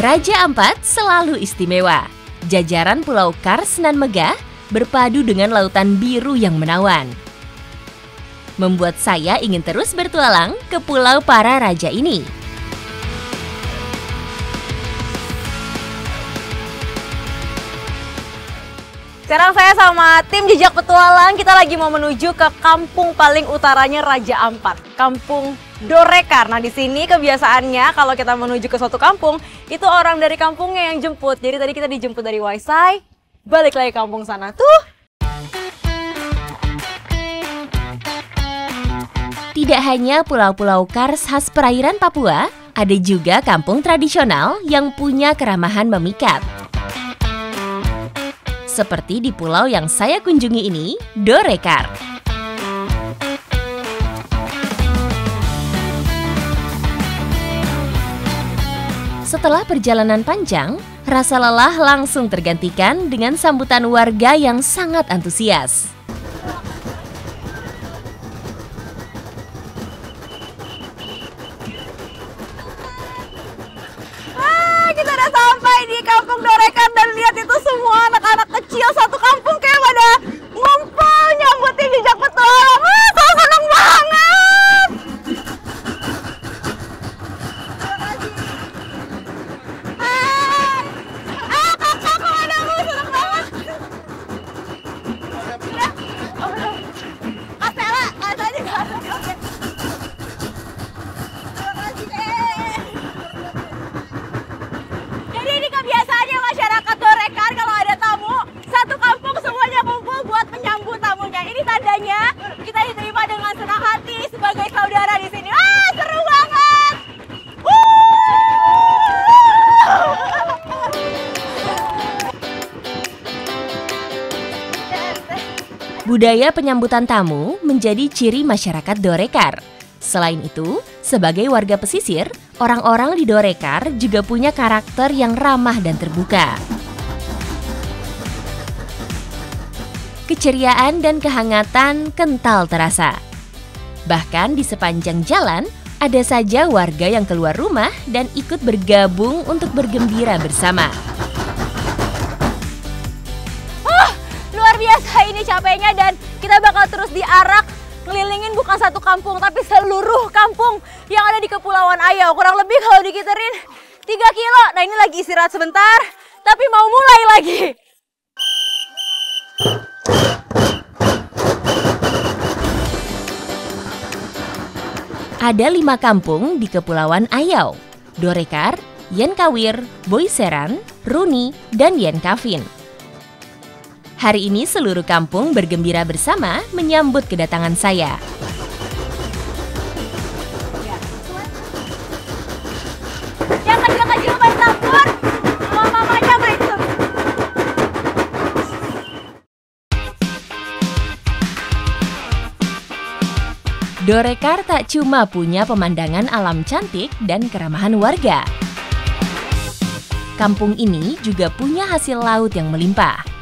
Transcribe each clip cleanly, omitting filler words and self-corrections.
Raja Ampat selalu istimewa. Jajaran Pulau Kars nan megah berpadu dengan lautan biru yang menawan. Membuat saya ingin terus bertualang ke pulau para raja ini. Sekarang saya sama tim Jejak Petualang, kita lagi mau menuju ke kampung paling utaranya Raja Ampat, Kampung Dorekar. Nah, di sini kebiasaannya kalau kita menuju ke suatu kampung, itu orang dari kampungnya yang jemput. Jadi tadi kita dijemput dari Waisai, balik lagi kampung sana tuh. Tidak hanya pulau-pulau Kars khas perairan Papua, ada juga kampung tradisional yang punya keramahan memikat. Seperti di pulau yang saya kunjungi ini, Dorekar. Setelah perjalanan panjang, rasa lelah langsung tergantikan dengan sambutan warga yang sangat antusias. Kita udah sampai di Kampung Dorekar dan lihat itu semua anak-anak kecil satu kampung kayak pada ngumpul nyambutin Jejak Petualang. So seneng banget. Kakak padamu seneng banget. Kak Stella, Kak Stella juga. Oke. Jadi ini kebiasaannya masyarakat Dorekar kalau ada tamu, satu kampung semuanya kumpul buat menyambut tamunya. Ini tandanya kita diterima dengan senang hati sebagai saudara di sini. Seru banget! Budaya penyambutan tamu menjadi ciri masyarakat Dorekar. Selain itu, sebagai warga pesisir, orang-orang di Dorekar juga punya karakter yang ramah dan terbuka. Keceriaan dan kehangatan kental terasa. Bahkan di sepanjang jalan, ada saja warga yang keluar rumah dan ikut bergabung untuk bergembira bersama. Luar biasa ini capeknya dan kita bakal terus diarak ngelilingin bukan satu kampung tapi seluruh kampung yang ada di Kepulauan Ayau. Kurang lebih kalau dikiterin 3 kilo. Nah, ini lagi istirahat sebentar tapi mau mulai lagi. Ada 5 kampung di Kepulauan Ayau: Dorekar, Yenkawir, Boiseran, Runi, dan Yenkavin. Hari ini seluruh kampung bergembira bersama menyambut kedatangan saya. Yang kecil-kecil main campur, mama-mamanya main tuh. Dorekar tak cuma punya pemandangan alam cantik dan keramahan warga. Kampung ini juga punya hasil laut yang melimpah.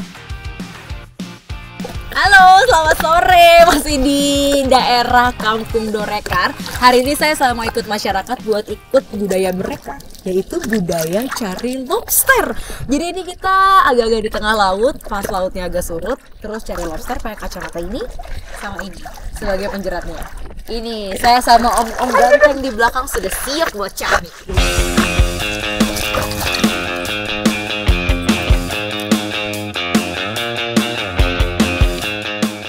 Halo, selamat sore. Masih di daerah Kampung Dorekar. Hari ini saya sama ikut masyarakat buat ikut budaya mereka, yaitu budaya cari lobster. Jadi ini kita agak-agak di tengah laut, pas lautnya agak surut, terus cari lobster pakai kacamata ini sama ini sebagai penjeratnya. Ini saya sama om-om ganteng di belakang sudah siap buat cari.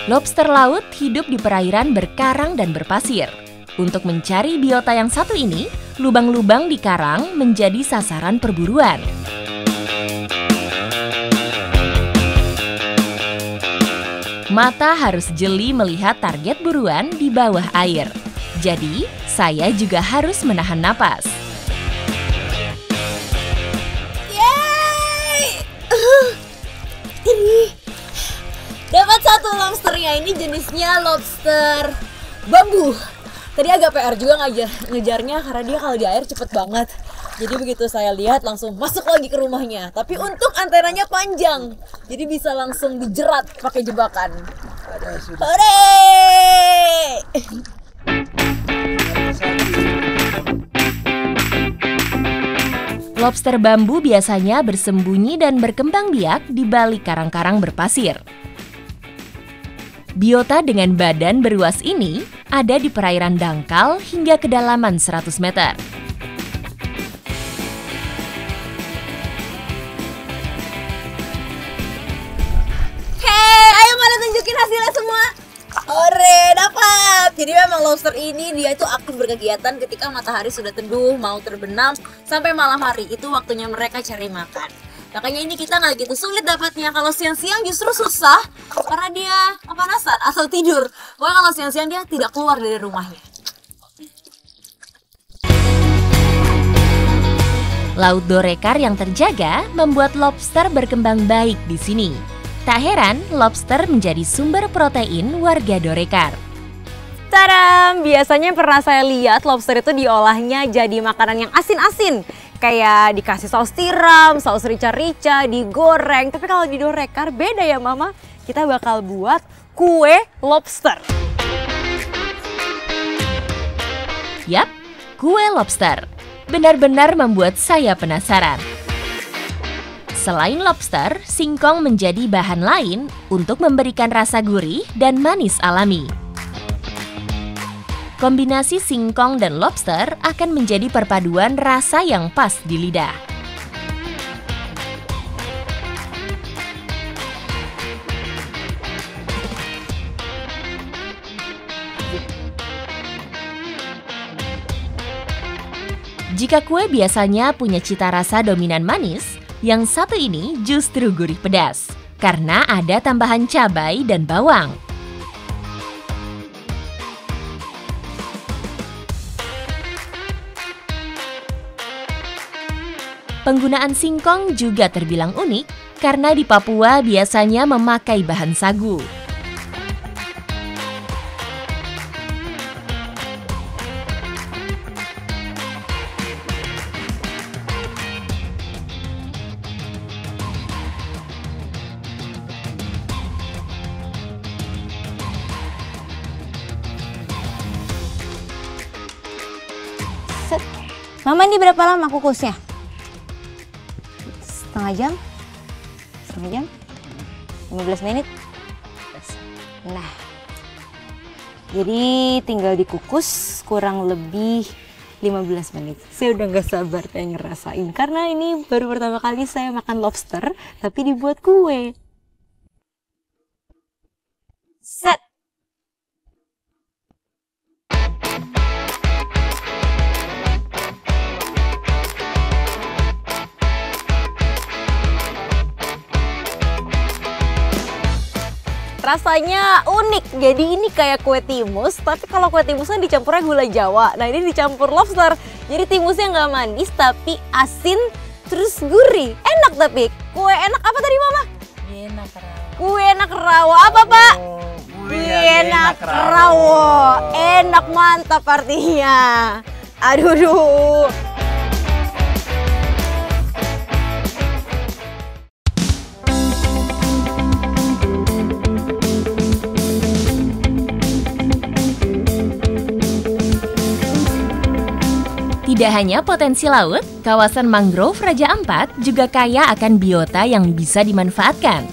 Lobster laut hidup di perairan berkarang dan berpasir. Untuk mencari biota yang satu ini, lubang-lubang di karang menjadi sasaran perburuan. Mata harus jeli melihat target buruan di bawah air. Jadi, saya juga harus menahan napas. Yeay! Ini dapat satu lobsternya, ini jenisnya lobster bambu. Tadi agak PR juga ngejarnya karena dia kalau di air cepet banget. Jadi begitu saya lihat langsung masuk lagi ke rumahnya. Tapi untuk antenanya panjang, jadi bisa langsung dijerat pakai jebakan. Hore! Lobster bambu biasanya bersembunyi dan berkembang biak di balik karang-karang berpasir. Biota dengan badan beruas ini ada di perairan dangkal hingga kedalaman 100 meter. Hei, ayo pada tunjukin hasilnya semua. Ore, dapat. Jadi memang lobster ini dia itu aktif berkegiatan ketika matahari sudah teduh, mau terbenam, sampai malam hari itu waktunya mereka cari makan. Makanya ini kita nggak gitu sulit dapatnya. Kalau siang-siang justru susah karena dia kepanasan atau tidur. Pokoknya kalau siang-siang dia tidak keluar dari rumahnya. Laut Dorekar yang terjaga membuat lobster berkembang baik di sini. Tak heran, lobster menjadi sumber protein warga Dorekar. Tadam! Biasanya pernah saya lihat lobster itu diolahnya jadi makanan yang asin-asin. Kayak dikasih saus tiram, saus rica-rica, digoreng. Tapi kalau di Dorekar beda ya Mama. Kita bakal buat kue lobster. Yap, kue lobster. Benar-benar membuat saya penasaran. Selain lobster, singkong menjadi bahan lain untuk memberikan rasa gurih dan manis alami. Kombinasi singkong dan lobster akan menjadi perpaduan rasa yang pas di lidah. Jika kue biasanya punya cita rasa dominan manis, yang satu ini justru gurih pedas, karena ada tambahan cabai dan bawang. Penggunaan singkong juga terbilang unik, karena di Papua biasanya memakai bahan sagu. Mama, ini berapa lama kukusnya? Setengah jam? Setengah jam? 15 menit? Nah, jadi tinggal dikukus kurang lebih 15 menit. Saya udah gak sabar pengen ngerasain. Karena ini baru pertama kali saya makan lobster, tapi dibuat kue. Set! Rasanya unik, jadi ini kayak kue timus, tapi kalau kue timusnya dicampurnya gula Jawa. Nah ini dicampur lobster, jadi timusnya nggak manis tapi asin terus gurih. Enak tapi, kue enak apa tadi Mama? Enak rawo. Kue enak rawo, apa Pak? Kue enak rawo, enak mantap artinya. Aduh. Tidak hanya potensi laut, kawasan mangrove Raja Ampat juga kaya akan biota yang bisa dimanfaatkan.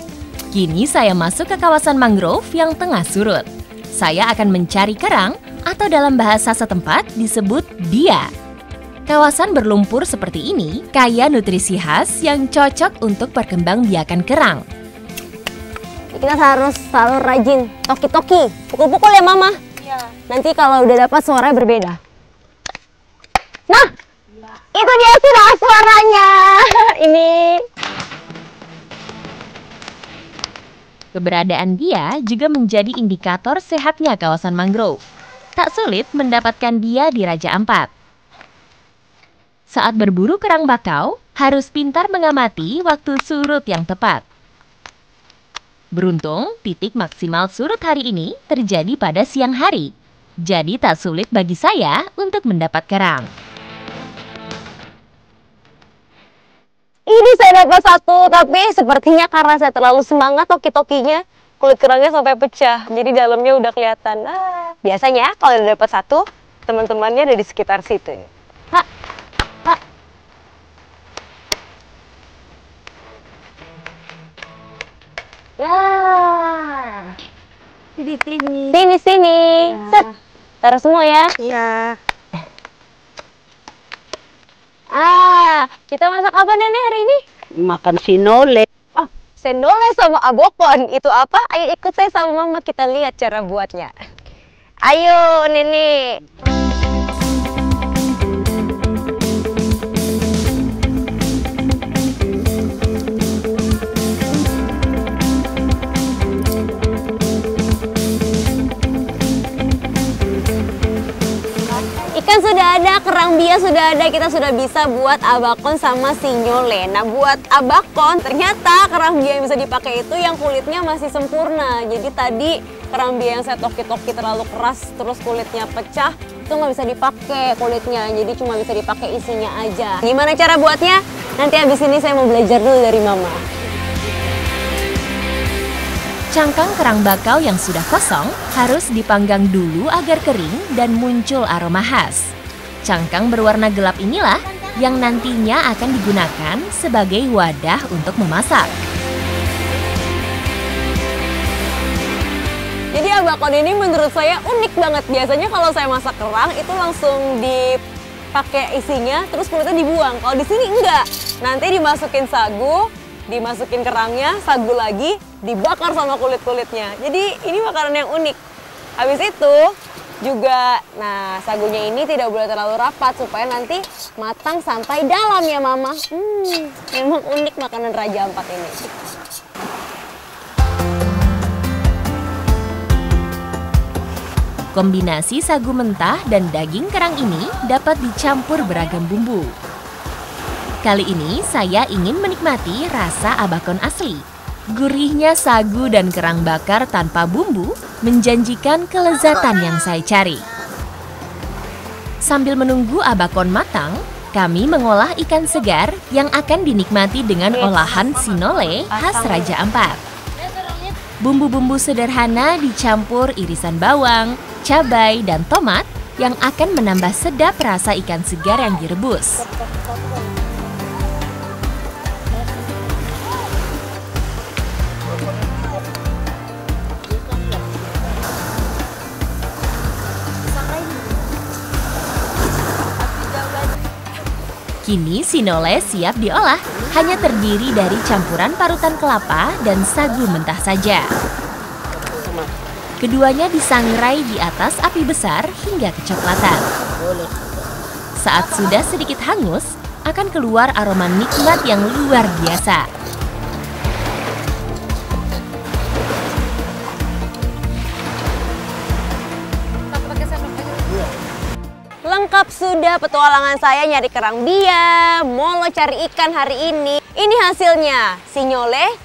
Kini saya masuk ke kawasan mangrove yang tengah surut. Saya akan mencari kerang atau dalam bahasa setempat disebut dia. Kawasan berlumpur seperti ini kaya nutrisi khas yang cocok untuk perkembangbiakan kerang. Kita harus selalu rajin toki-toki, pukul-pukul ya Mama. Iya. Nanti kalau udah dapat suaranya berbeda. Nah, itu dia sudah suaranya. Ini. Keberadaan dia juga menjadi indikator sehatnya kawasan mangrove. Tak sulit mendapatkan dia di Raja Ampat. Saat berburu kerang bakau, harus pintar mengamati waktu surut yang tepat. Beruntung, titik maksimal surut hari ini terjadi pada siang hari. Jadi tak sulit bagi saya untuk mendapat kerang. Ini saya dapat satu, tapi sepertinya karena saya terlalu semangat toki-tokinya, kulit kerangnya sampai pecah. Jadi dalamnya udah kelihatan. Biasanya kalau udah dapat satu, teman-temannya ada di sekitar situ. Ya. Di sini. Sini. Set. Taruh semua ya. Iya. Kita masak apa nenek hari ini? Makan sinole. Oh, sendolnya sama abokon. Itu apa? Ayo ikut saya sama mama, kita lihat cara buatnya. Ayo nenek. Ikan sudah ada, kerang bias sudah ada, kita sudah bisa buat abakon sama sinyole. Nah, buat abakon ternyata kerang bias yang bisa dipakai itu yang kulitnya masih sempurna. Jadi tadi kerang bias yang saya toki-toki terlalu keras terus kulitnya pecah, itu nggak bisa dipakai kulitnya. Jadi cuma bisa dipakai isinya aja. Gimana cara buatnya? Nanti habis ini saya mau belajar dulu dari mama. Cangkang kerang bakau yang sudah kosong harus dipanggang dulu agar kering dan muncul aroma khas. Cangkang berwarna gelap inilah yang nantinya akan digunakan sebagai wadah untuk memasak. Jadi abakon ini menurut saya unik banget. Biasanya kalau saya masak kerang itu langsung dipakai isinya terus kulitnya dibuang. Kalau di sini enggak. Nanti dimasukin sagu, dimasukin kerangnya, sagu lagi, dibakar sama kulit-kulitnya. Jadi ini makanan yang unik. Habis itu juga, nah sagunya ini tidak boleh terlalu rapat supaya nanti matang sampai dalam ya mama. Memang unik makanan Raja Ampat ini. Kombinasi sagu mentah dan daging kerang ini dapat dicampur beragam bumbu. Kali ini saya ingin menikmati rasa abakon asli. Gurihnya sagu dan kerang bakar tanpa bumbu menjanjikan kelezatan yang saya cari. Sambil menunggu abakon matang, kami mengolah ikan segar yang akan dinikmati dengan olahan sinole khas Raja Ampat. Bumbu-bumbu sederhana dicampur irisan bawang, cabai, dan tomat yang akan menambah sedap rasa ikan segar yang direbus. Kini sinole siap diolah, hanya terdiri dari campuran parutan kelapa dan sagu mentah saja. Keduanya disangrai di atas api besar hingga kecoklatan. Saat sudah sedikit hangus, akan keluar aroma nikmat yang luar biasa. Lengkap sudah petualangan saya nyari kerang bia, molo cari ikan hari ini. Ini hasilnya, sinyole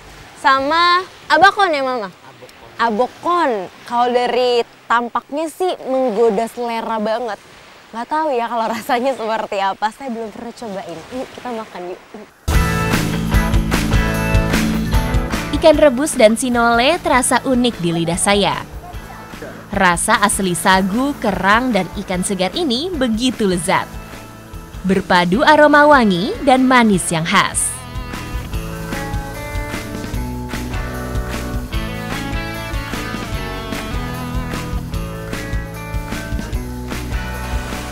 sama abakon ya mama? Abokon. Kalau dari tampaknya sih menggoda selera banget. Nggak tahu ya kalau rasanya seperti apa, saya belum pernah cobain. Yuk kita makan yuk. Ikan rebus dan sinole terasa unik di lidah saya. Rasa asli sagu, kerang, dan ikan segar ini begitu lezat. Berpadu aroma wangi dan manis yang khas.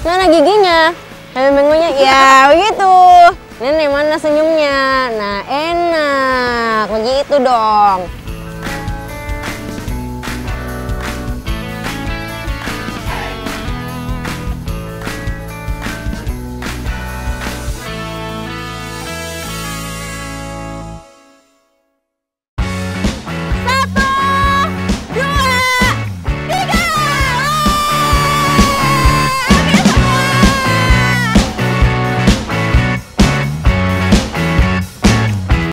Mana giginya? Bengongnya ya begitu. Nenek mana senyumnya? Nah enak, begitu dong.